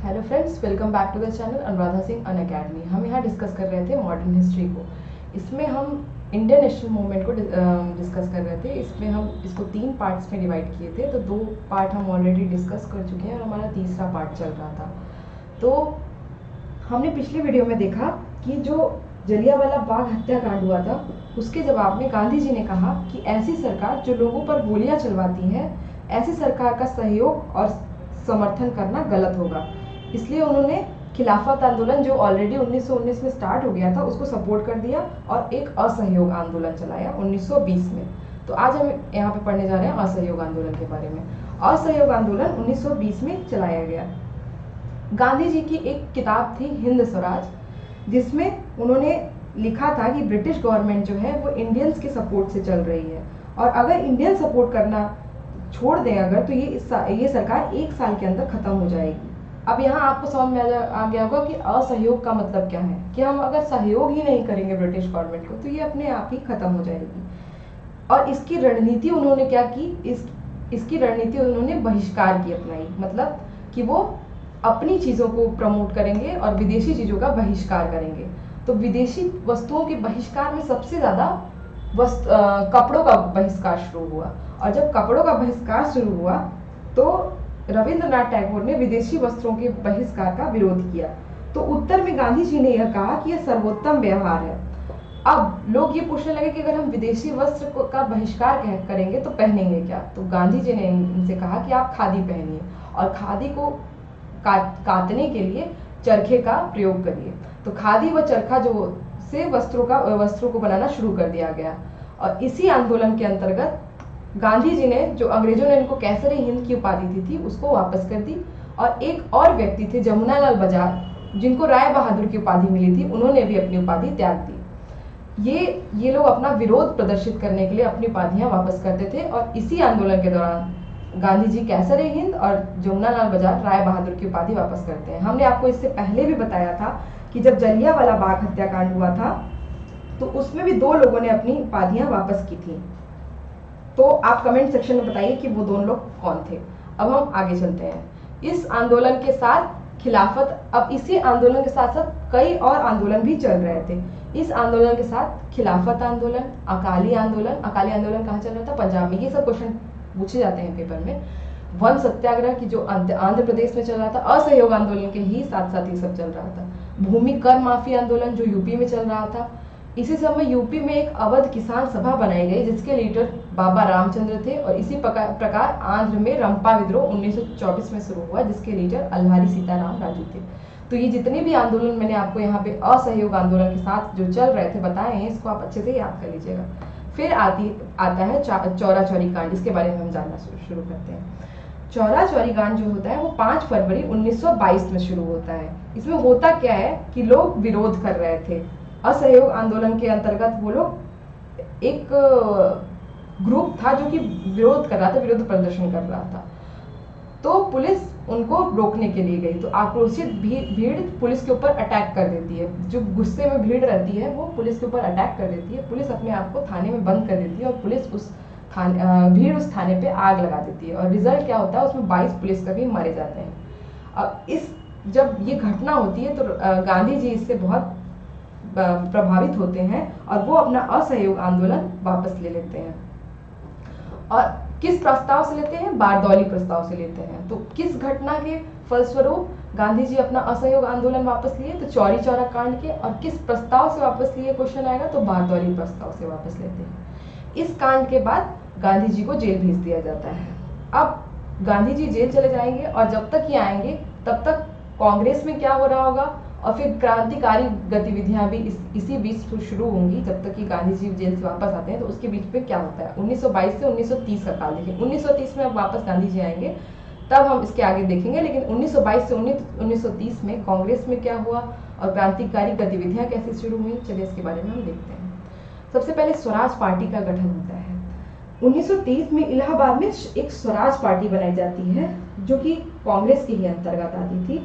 Hello friends, welcome back to the channel Anuradha Singh Unacademy. हम यहाँ discuss कर रहे थे मॉडर्न हिस्ट्री को। इसमें हम इंडियन नेशनल मूवमेंट को डिस्कस कर रहे थे। इसमें हम इसको 3 पार्ट्स में डिवाइड किए थे, तो 2 पार्ट हम ऑलरेडी डिस्कस कर चुके हैं और हमारा तीसरा पार्ट चल रहा था। तो हमने पिछली वीडियो में देखा कि जो जलियांवाला बाग हत्याकांड हुआ था, उसके जवाब में गांधी जी ने कहा कि ऐसी सरकार जो लोगों पर गोलियां चलवाती है, ऐसी सरकार का सहयोग और समर्थन करना गलत होगा। इसलिए उन्होंने खिलाफत आंदोलन, जो ऑलरेडी 1919 में स्टार्ट हो गया था, उसको सपोर्ट कर दिया और एक असहयोग आंदोलन चलाया 1920 में। तो आज हम यहाँ पे पढ़ने जा रहे हैं असहयोग आंदोलन के बारे में। असहयोग आंदोलन 1920 में चलाया गया। गांधी जी की एक किताब थी हिंद स्वराज, जिसमें उन्होंने लिखा था कि ब्रिटिश गवर्नमेंट जो है वो इंडियंस के सपोर्ट से चल रही है, और अगर इंडियन सपोर्ट करना छोड़ दें अगर, तो ये सरकार 1 साल के अंदर खत्म हो जाएगी। अब यहाँ आपको समझ में आ गया होगा कि असहयोग का मतलब क्या है, कि हम अगर सहयोग ही नहीं करेंगे ब्रिटिश गवर्नमेंट को तो ये अपने आप ही खत्म हो जाएगी। और इसकी रणनीति उन्होंने क्या की, इसकी रणनीति उन्होंने बहिष्कार की अपनाई, मतलब कि वो अपनी चीज़ों को प्रमोट करेंगे और विदेशी चीज़ों का बहिष्कार करेंगे। तो विदेशी वस्तुओं के बहिष्कार में सबसे ज़्यादा कपड़ों का बहिष्कार शुरू हुआ। और जब कपड़ों का बहिष्कार शुरू हुआ तो रविंद्रनाथ टैगोर ने विदेशी वस्त्रों के बहिष्कार का विरोध किया। तो उत्तर में गांधी जी ने यह कहा कि यह सर्वोत्तम व्यवहार है। अब लोग ये पूछने लगे कि अगर हम विदेशी वस्त्र का बहिष्कार करेंगे तो पहनेंगे क्या। तो गांधी जी ने इनसे कहा कि आप खादी पहनिए और खादी को काटने के लिए चरखे का प्रयोग करिए। तो खादी व चरखा जो से वस्त्रों को बनाना शुरू कर दिया गया। और इसी आंदोलन के अंतर्गत गांधी जी ने, जो अंग्रेजों ने इनको कैसर हिंद की उपाधि दी थी, उसको वापस कर दी। और एक और व्यक्ति थे जमुनालाल बजाज, जिनको राय बहादुर की उपाधि मिली थी, उन्होंने भी अपनी उपाधि त्याग दी। ये लोग अपना विरोध प्रदर्शित करने के लिए अपनी उपाधियां वापस करते थे। और इसी आंदोलन के दौरान गांधी जी कैसर हिंद और जमुनालाल बजाज राय बहादुर की उपाधि वापस करते हैं। हमने आपको इससे पहले भी बताया था कि जब जलियांवाला बाग हत्याकांड हुआ था तो उसमें भी 2 लोगों ने अपनी उपाधियां वापस की थी। तो आप कमेंट सेक्शन में बताइए कि वो 2 लोग कौन थे। अब हम आगे चलते हैं। इस आंदोलन के साथ अब इसी आंदोलन के साथ साथ कई और आंदोलन भी चल रहे थे। इस आंदोलन के साथ खिलाफत आंदोलन, अकाली आंदोलन कहाँ चल रहा था? पंजाब में। ये सब क्वेश्चन पूछे जाते हैं पेपर में। वन सत्याग्रह की जो आंध्र प्रदेश में चल रहा था, असहयोग आंदोलन के ही साथ साथ ये सब चल रहा था। भूमि कर माफी आंदोलन जो यूपी में चल रहा था। इसी समय यूपी में एक अवध किसान सभा बनाई गई, जिसके लीडर बाबा रामचंद्र थे। और इसी प्रकार आंध्र में रंपा विद्रोह 1924 में शुरू हुआ, जिसके लीडर अल्हारी सीताराम राजू थे। तो ये जितने भी आंदोलन मैंने आपको यहाँ पे असहयोग आंदोलन के साथ जो चल रहे थे बताए हैं, इसको आप अच्छे से याद कर लीजिएगा। फिर आता है चौरा चौरी कांड। इसके बारे में हम जानना शुरू करते हैं। चौरा चौरी कांड जो होता है वो 5 फरवरी 1922 में शुरू होता है। इसमें होता क्या है कि लोग विरोध कर रहे थे असहयोग आंदोलन के अंतर्गत। वो लोग एक ग्रुप था जो कि विरोध कर रहा था, विरोध प्रदर्शन कर रहा था। तो पुलिस उनको रोकने के लिए गई, तो आक्रोशित भीड़ पुलिस के ऊपर अटैक कर देती है। जो गुस्से में भीड़ रहती है वो पुलिस के ऊपर अटैक कर देती है। पुलिस अपने आप को थाने में बंद कर देती है और पुलिस भीड़ उस थाने पे आग लगा देती है। और रिजल्ट क्या होता है, उसमें 22 पुलिसकर्मी मारे जाते हैं। अब जब ये घटना होती है तो गांधी जी इससे बहुत प्रभावित होते हैं और वो अपना असहयोग आंदोलन वापस ले लेते हैं। और किस प्रस्ताव से लेते हैं? बारदौली प्रस्ताव से लेते हैं। तो किस घटना के फलस्वरूप गांधी जी अपना असहयोग आंदोलन वापस लिए? तो चौरी चौरा कांड के। और किस प्रस्ताव से वापस लिए क्वेश्चन आएगा, तो बारदौली प्रस्ताव से वापस लेते हैं। इस कांड के बाद गांधी जी को जेल भेज दिया जाता है। अब गांधी जी जेल चले जाएंगे और जब तक ये आएंगे तब तक कांग्रेस में क्या हो रहा होगा, और फिर क्रांतिकारी गतिविधियां भी इसी बीच शुरू होंगी। जब तक कि गांधी जी जेल से वापस आते हैं तो उसके बीच में क्या होता है, 1922 से 1930 का काल देखिए। 1930 में अब वापस गांधी जी आएंगे, तब हम इसके आगे देखेंगे। लेकिन 1922 से 1930 में कांग्रेस में क्या हुआ और क्रांतिकारी गतिविधियां कैसे शुरू हुई, चलिए इसके बारे में हम देखते हैं। सबसे पहले स्वराज पार्टी का गठन होता है। 1930 में इलाहाबाद में एक स्वराज पार्टी बनाई जाती है, जो कि कांग्रेस के ही अंतर्गत आती थी।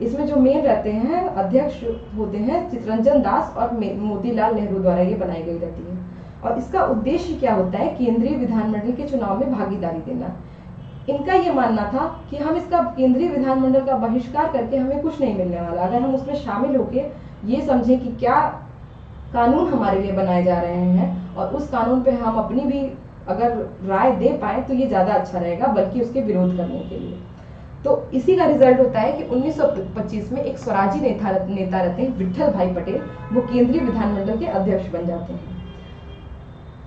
इसमें जो मेन रहते हैं, अध्यक्ष होते हैं चितरंजन दास और मोतीलाल नेहरू द्वारा ये बनाई गई रहती है। और इसका उद्देश्य क्या होता है? केंद्रीय विधानमंडल के चुनाव में भागीदारी देना। इनका ये मानना था कि हम इसका केंद्रीय विधानमंडल का बहिष्कार करके हमें कुछ नहीं मिलने वाला, अगर हम उसमें शामिल होके ये समझें कि क्या कानून हमारे लिए बनाए जा रहे हैं और उस कानून पे हम अपनी भी अगर राय दे पाए तो ये ज़्यादा अच्छा रहेगा, बल्कि उसके विरोध करने के लिए। तो इसी का रिजल्ट होता है कि 1925 में एक स्वराजी नेता रहते हैं विट्ठल भाई पटेल, वो केंद्रीय विधानमंडल के अध्यक्ष बन जाते हैं।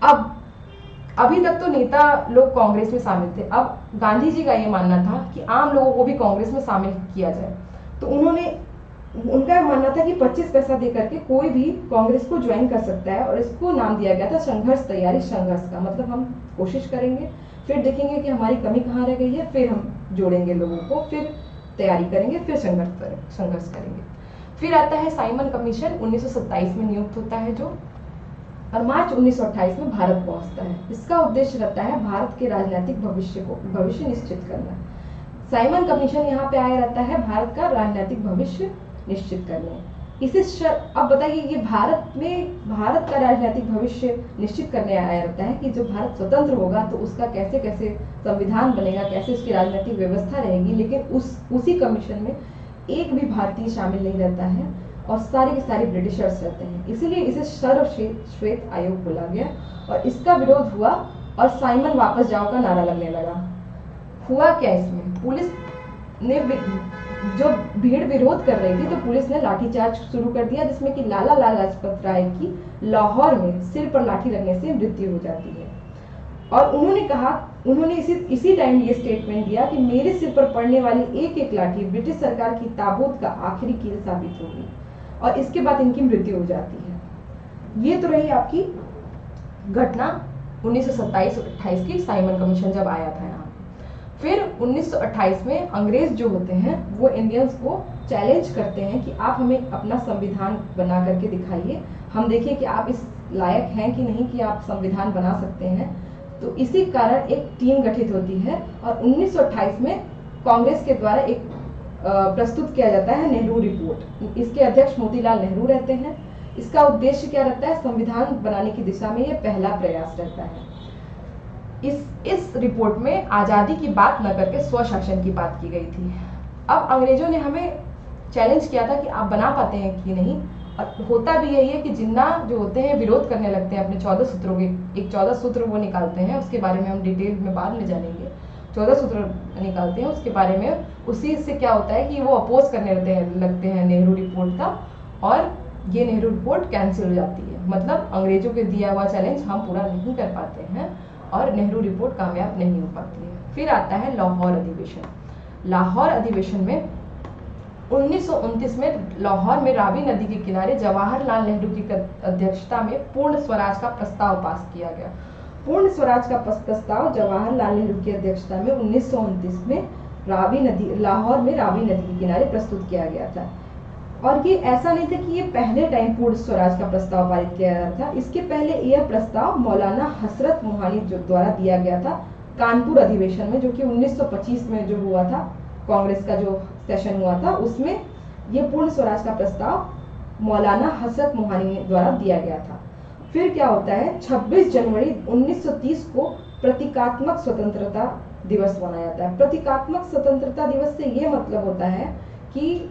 अब अभी तक तो नेता लोग कांग्रेस में शामिल थे, अब गांधी जी का ये मानना था कि आम लोगों को भी कांग्रेस में शामिल किया जाए। तो उनका मानना था कि 25 पैसा दे करके कोई भी कांग्रेस को ज्वाइन कर सकता है, और इसको नाम दिया गया था संघर्ष तैयारी संघर्ष का। मतलब हम कोशिश करेंगे, फिर देखेंगे कि हमारी कमी कहाँ रह गई है, फिर हम जोड़ेंगे लोगों को, फिर तैयारी करेंगे, फिर संघर्ष करेंगे। फिर आता है साइमन कमीशन, 1927 में नियुक्त होता है जो, और मार्च 1928 में भारत पहुंचता है। इसका उद्देश्य रहता है भारत के राजनीतिक भविष्य निश्चित करना। साइमन कमीशन यहाँ पे आया रहता है भारत का राजनीतिक भविष्य निश्चित करने। अब बताइए, ये भारत का राजनीतिक भविष्य निश्चित करने आया रहता है कि जब भारत स्वतंत्र होगा तो उसका कैसे कैसे संविधान बनेगा, कैसे उसकी राजनीतिक व्यवस्था रहेगी। लेकिन उसी कमीशन में एक भी भारतीय शामिल नहीं रहता है और सारे के सारे ब्रिटिशर्स रहते हैं, इसीलिए इसे सर्वश्वेत आयोग बोला गया। और इसका विरोध हुआ और साइमन वापस जाओ का नारा लगने लगा। हुआ क्या, इसमें पुलिस ने जो भीड़ विरोध कर रही थी तो पुलिस ने लाठीचार्ज शुरू कर दिया, जिसमें कि लाला लाजपत राय की लाहौर में सिर पर लाठी लगने से मृत्यु हो जाती है। और उन्होंने इसी टाइम ये स्टेटमेंट दिया कि मेरे सिर पर पड़ने वाली एक एक लाठी ब्रिटिश सरकार की ताबूत का आखिरी कील साबित होगी, और इसके बाद इनकी मृत्यु हो जाती है। ये तो रही आपकी घटना 1927-28 की, साइमन कमीशन जब आया था यहाँ। फिर 1928 में अंग्रेज जो होते हैं वो इंडियंस को चैलेंज करते हैं कि आप हमें अपना संविधान बना करके दिखाइए, हम देखें कि आप इस लायक हैं कि नहीं कि आप संविधान बना सकते हैं। तो इसी कारण एक टीम गठित होती है और 1928 में कांग्रेस के द्वारा एक प्रस्तुत किया जाता है नेहरू रिपोर्ट। इसके अध्यक्ष मोतीलाल नेहरू रहते हैं। इसका उद्देश्य क्या रहता है, संविधान बनाने की दिशा में यह पहला प्रयास रहता है। इस रिपोर्ट में आज़ादी की बात न करके स्वशासन की बात की गई थी। अब अंग्रेजों ने हमें चैलेंज किया था कि आप बना पाते हैं कि नहीं, और होता भी यही है कि जिन्ना जो होते हैं विरोध करने लगते हैं अपने 14 सूत्रों के। एक 14 सूत्र वो निकालते हैं, उसके बारे में हम डिटेल में बाद में जानेंगे। 14 सूत्र निकालते हैं, उसके बारे में उसी से क्या होता है कि वो अपोज करने लगते हैं नेहरू रिपोर्ट का, और ये नेहरू रिपोर्ट कैंसिल हो जाती है। मतलब अंग्रेजों के दिया हुआ चैलेंज हम पूरा नहीं कर पाते हैं और नेहरू रिपोर्ट कामयाब नहीं हो पाती है। फिर आता है लाहौर अधिवेशन। लाहौर अधिवेशन में 1929 में लाहौर में रावी नदी के किनारे जवाहरलाल नेहरू की अध्यक्षता में पूर्ण स्वराज का प्रस्ताव पास किया गया। पूर्ण स्वराज का प्रस्ताव जवाहरलाल नेहरू की अध्यक्षता में 1929 में लाहौर में रावी नदी के किनारे प्रस्तुत किया गया था। और ये ऐसा नहीं था कि ये पहले टाइम पूर्ण स्वराज का प्रस्ताव पारित किया गया था। इसके पहले यह प्रस्ताव मौलाना हसरत मोहानी द्वारा दिया गया था कानपुर अधिवेशन में, जो कि 1925 में जो हुआ था, कांग्रेस का जो सेशन हुआ था, उसमें यह पूर्ण स्वराज का प्रस्ताव मौलाना हसरत मोहानी द्वारा दिया गया था। फिर क्या होता है, 26 जनवरी 1930 को प्रतीकात्मक स्वतंत्रता दिवस मनाया जाता है। प्रतीकात्मक स्वतंत्रता दिवस से ये मतलब होता है कि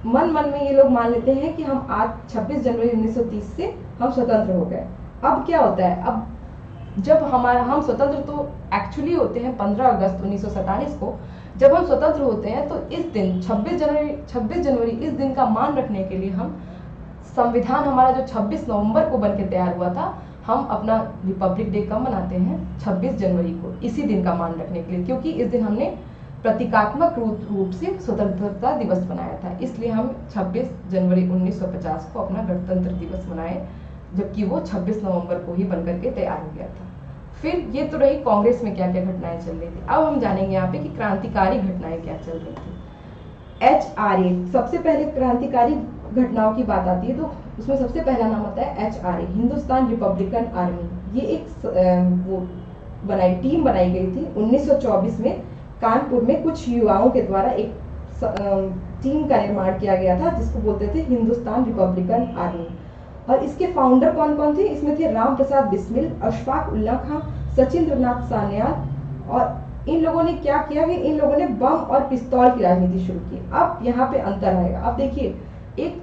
मन में ये लोग मान लेते हैं कि हम आज 26 जनवरी 1930 से हम स्वतंत्र हो गए। अब क्या होता है, अब जब हम स्वतंत्र तो एक्चुअली होते हैं 15 अगस्त 1947 को। जब हम स्वतंत्र होते हैं तो इस दिन 26 जनवरी इस दिन का मान रखने के लिए हम संविधान हमारा जो 26 नवंबर को बनके तैयार हुआ था, हम अपना रिपब्लिक डे कब मनाते हैं, 26 जनवरी को, इसी दिन का मान रखने के लिए, क्योंकि इस दिन हमने प्रतीकात्मक रूप से स्वतंत्रता दिवस मनाया था। इसलिए हम 26 जनवरी 1950 को अपना गणतंत्र दिवस मनाए, जबकि वो 26 नवंबर को ही बनकर के तैयार हो गया था। फिर ये तो रही कांग्रेस में क्या क्या घटनाएं चल रही थी। अब हम जानेंगे यहाँ पे कि क्रांतिकारी घटनाएं क्या चल रही थी। HRA, सबसे पहले क्रांतिकारी घटनाओं की बात आती है तो उसमें सबसे पहला नाम आता है HRA, हिंदुस्तान रिपब्लिकन आर्मी। ये एक टीम बनाई गई थी 1924 में कानपुर में। कुछ युवाओं के द्वारा एक टीम का निर्माण किया गया था जिसको बोलते थे हिंदुस्तान रिपब्लिकन आर्मी। और इसके फाउंडर कौन कौन थे, इसमें थे राम प्रसाद बिस्मिल, अशफाक उल्ला खां, सचिंद्र नाथ सान्याल और इन लोगों ने क्या किया कि इन लोगों ने बम और पिस्तौल की राजनीति शुरू की। अब यहाँ पे अंतर आएगा। अब देखिए, एक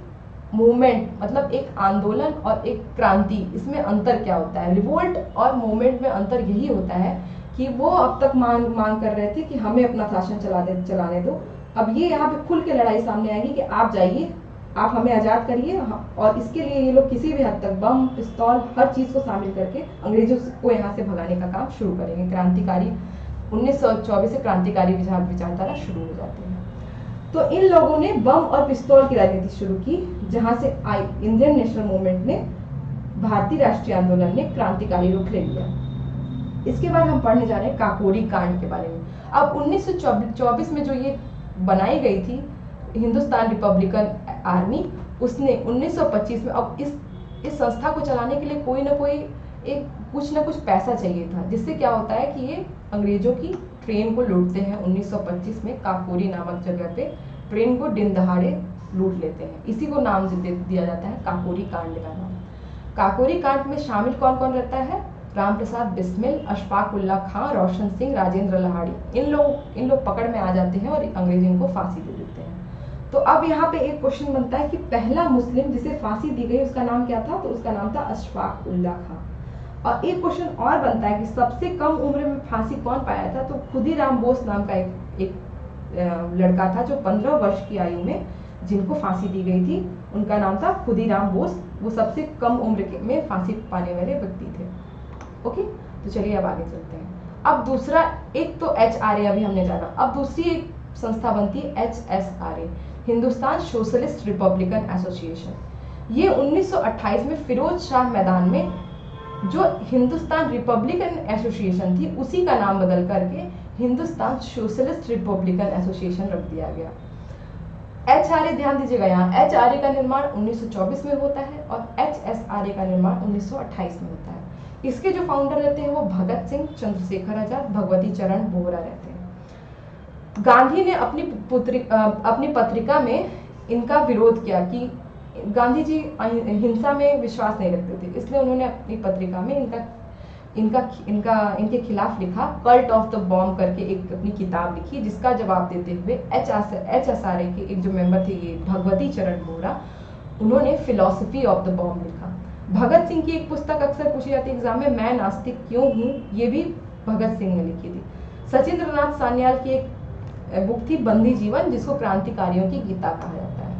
मूवमेंट मतलब एक आंदोलन और एक क्रांति, इसमें अंतर क्या होता है? रिवोल्ट और मूवमेंट में अंतर यही होता है कि वो अब तक मांग कर रहे थे कि हमें अपना शासन चलाने दो। अब ये यहाँ पे खुल के लड़ाई सामने आएगी कि आप जाइए, आप हमें आज़ाद करिए। और इसके लिए ये लोग किसी भी हद तक बम, पिस्तौल, हर चीज़ को शामिल करके अंग्रेजों को यहाँ से भगाने का काम शुरू करेंगे। क्रांतिकारी 1924 से क्रांतिकारी विचारधारा शुरू हो जाती है। तो इन लोगों ने बम और पिस्तौल की राजनीति शुरू की, जहां से इंडियन नेशनल मूवमेंट ने, भारतीय राष्ट्रीय आंदोलन ने क्रांतिकारी रूप ले लिया। इसके बाद हम पढ़ने जा रहे हैं काकोरी कांड के बारे में। अब 1924 में जो ये बनाई गई थी हिंदुस्तान रिपब्लिकन आर्मी, उसने 1925 में, अब इस संस्था को चलाने के लिए कोई ना कोई कुछ ना कुछ पैसा चाहिए था, जिससे क्या होता है कि ये अंग्रेजों की ट्रेन को लूटते हैं। 1925 में काकोरी नामक जगह पे ट्रेन को दिन दहाड़े लूट लेते हैं। इसी को नाम दिया जाता है काकोरी कांड का नाम। काकोरी कांड में शामिल कौन कौन रहता है? राम प्रसाद बिस्मिल, अशफाक उल्ला खां, रोशन सिंह, राजेंद्र लाहाड़ी। इन लोग पकड़ में आ जाते हैं और अंग्रेज इनको फांसी दे देते हैं। तो अब यहाँ पे एक क्वेश्चन बनता है कि पहला मुस्लिम जिसे फांसी दी गई उसका नाम क्या था? तो उसका नाम था अशफाक उल्ला खां। और एक क्वेश्चन और बनता है कि सबसे कम उम्र में फांसी कौन पाया था? तो खुदीराम बोस नाम का एक लड़का था जो 15 वर्ष की आयु में जिनको फांसी दी गई थी, उनका नाम था खुदीराम बोस। वो सबसे कम उम्र में फांसी पाने वाले व्यक्ति थे। ओके, तो चलिए अब आगे चलते हैं। अब दूसरा, एक तो HRA अभी हमने जाना, अब दूसरी एक संस्था बनती है HSRA, Hindustan socialist Republican association. ये 1928 में फिरोज शाह मैदान में जो हिंदुस्तान रिपब्लिकन एसोसिएशन थी, उसी का नाम बदल करके हिंदुस्तान सोशलिस्ट रिपब्लिकन एसोसिएशन रख दिया गया। HRA, ध्यान दीजिएगा, यहाँ HRA का निर्माण 1924 में होता है और HSRA का निर्माण 1928 में होता है। इसके जो फाउंडर रहते हैं वो भगत सिंह, चंद्रशेखर आजाद, भगवती चरण बोहरा रहते हैं। गांधी ने अपनी पत्रिका में इनका विरोध किया कि गांधी जी हिंसा में विश्वास नहीं रखते थे, इसलिए उन्होंने अपनी पत्रिका में इनके खिलाफ लिखा। कल्ट ऑफ द बॉम्ब करके एक अपनी किताब लिखी, जिसका जवाब देते हुए HSRA के एक जो मेंबर थे, ये भगवती चरण बोहरा, उन्होंने फिलॉसफी ऑफ द बॉम्ब लिखा। भगत सिंह की एक पुस्तक अक्सर पूछी जाती है एग्जाम में, मैं नास्तिक क्यों हूँ, ये भी भगत सिंह ने लिखी थी। सचिंद्र नाथ सान्याल की एक बुक थी बंदी जीवन, जिसको क्रांतिकारियों की गीता कहा जाता है।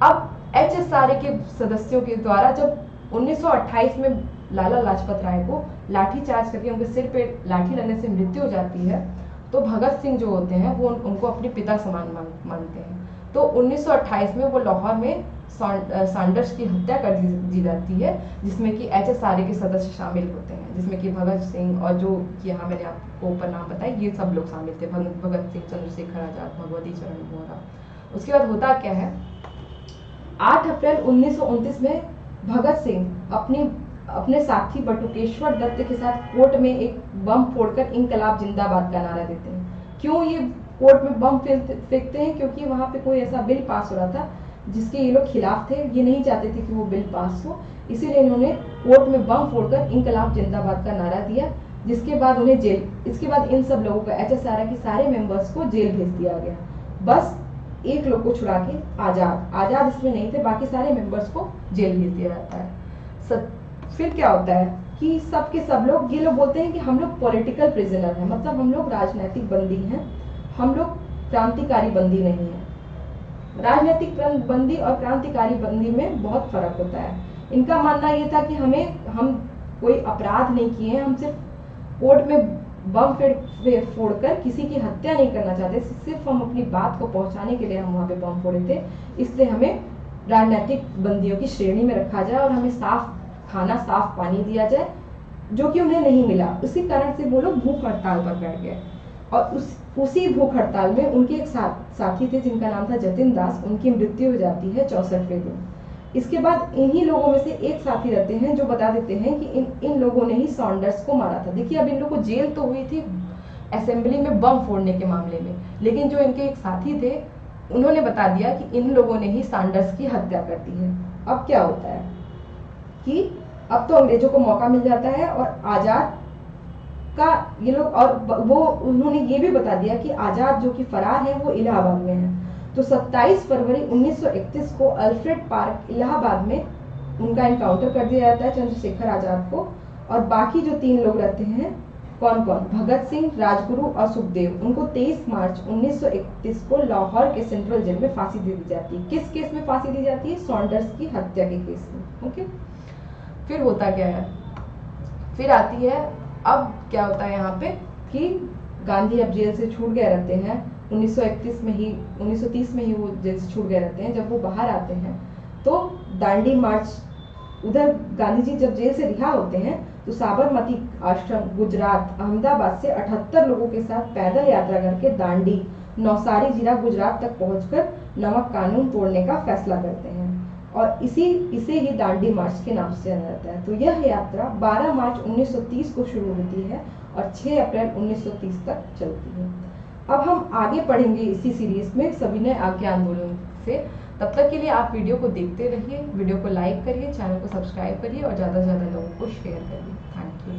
अब HSRA के सदस्यों के द्वारा जब 1928 में लाला लाजपत राय को लाठी चार्ज करके उनके सिर पे लाठी लगने से मृत्यु हो जाती है, तो भगत सिंह जो होते हैं वो उनको अपने पिता समान मानते हैं। तो 1928 में वो लाहौर में सैंडर्स की हत्या कर दी जाती है, जिसमें कि HSRA के सदस्य शामिल होते हैं, जिसमें कि भगत सिंह और जो यहाँ मैंने आपको ऊपर नाम बताया, ये सब लोग शामिल थे। भगत सिंह, चंद्रशेखर आजाद, भगवती चरण बोहरा। उसके बाद होता क्या है, 8 अप्रैल 1929 में भगत सिंह अपने साथी बटुकेश्वर दत्त के साथ कोर्ट में एक बम फोड़कर इंकलाब जिंदाबाद का नारा देते हैं। क्यों ये कोर्ट में बम फेंकते हैं? क्योंकि वहां पे कोई ऐसा बिल पास हो रहा था जिसके ये लोग खिलाफ थे, ये नहीं चाहते थे कि वो बिल पास हो, इसीलिए इन्होंने कोर्ट में बम फोड़कर इंकलाब जिंदाबाद का नारा दिया। जिसके बाद उन्हें इसके बाद इन सब लोगों को, HSRA के सारे मेंबर्स को जेल भेज दिया गया। बस एक लोग को छुड़ा के आजाद इसमें नहीं थे, बाकी सारे मेंबर्स को जेल भेज दिया जाता है। फिर क्या होता है कि सब के सब लोग, ये लोग बोलते हैं कि हम लोग पॉलिटिकल प्रिजनर हैं, मतलब हम लोग राजनीतिक बंदी हैं, हम लोग क्रांतिकारी बंदी नहीं है। राजनीतिक बंदी और क्रांतिकारी बंदी में बहुत फर्क होता है। इनका मानना ये था कि हम कोई अपराध नहीं किए हैं, हम सिर्फ कोर्ट में बम फोड़कर किसी की हत्या नहीं करना चाहते, सिर्फ हम अपनी बात को पहुंचाने के लिए हम वहां पे बम फोड़े थे, इसलिए हमें राजनीतिक बंदियों की श्रेणी में रखा जाए और हमें साफ खाना, साफ पानी दिया जाए, जो कि उन्हें नहीं मिला। उसी कारण से वो लोग भूख हड़ताल पर बैठ गए। और उसी भूख हड़ताल में उनके एक साथी थे जिनका नाम था जतिन दास, उनकी मृत्यु हो जाती है 64वें दिन। इसके बाद इन्हीं लोगों में से एक साथी रहते हैं जो बता देते हैं कि इन लोगों ने ही सॉन्डर्स को मारा था। देखिए, अब इन लोगों को जेल तो हुई थी असेंबली में बम फोड़ने के मामले में, लेकिन जो इनके एक साथी थे उन्होंने बता दिया कि इन लोगों ने ही सॉन्डर्स की हत्या कर दी है। अब क्या होता है कि अब तो अंग्रेजों को मौका मिल जाता है और का ये लोग, और वो उन्होंने ये भी बता दिया कि आज़ाद जो कि फरार है वो इलाहाबाद में है। तो 27 फरवरी 1931 को अल्फ्रेड पार्क इलाहाबाद में उनका इनकाउंटर कर दिया जाता है चंद्रशेखर आजाद को। और बाकी जो 3 लोग रहते हैं, कौन कौन, भगत सिंह, राजगुरु और सुखदेव, उनको 23 मार्च 1931 को लाहौर के सेंट्रल जेल में फांसी दे दी जाती है। किस केस में फांसी दी जाती है? सॉन्डर्स की हत्या के केस में। ओके, फिर होता क्या है, फिर आती है, अब क्या होता है यहाँ पे कि गांधी अब जेल से छूट गए रहते हैं 1931 में ही, 1930 में ही वो जेल से छूट गए रहते हैं। जब वो बाहर आते हैं तो दांडी मार्च, उधर गांधी जी जब जेल से रिहा होते हैं तो साबरमती आश्रम गुजरात अहमदाबाद से 78 लोगों के साथ पैदल यात्रा करके दांडी नौसारी जिला गुजरात तक पहुंचकर नमक कानून तोड़ने का फैसला करते हैं, और इसे ही दांडी मार्च के नाम से जाना जाता है। तो यह यात्रा 12 मार्च 1930 को शुरू होती है और 6 अप्रैल 1930 तक चलती है। अब हम आगे पढ़ेंगे इसी सीरीज में सविनय आगे आंदोलन से। तब तक के लिए आप वीडियो को देखते रहिए, वीडियो को लाइक करिए, चैनल को सब्सक्राइब करिए और ज़्यादा से ज़्यादा लोगों को शेयर करिए। Thank you.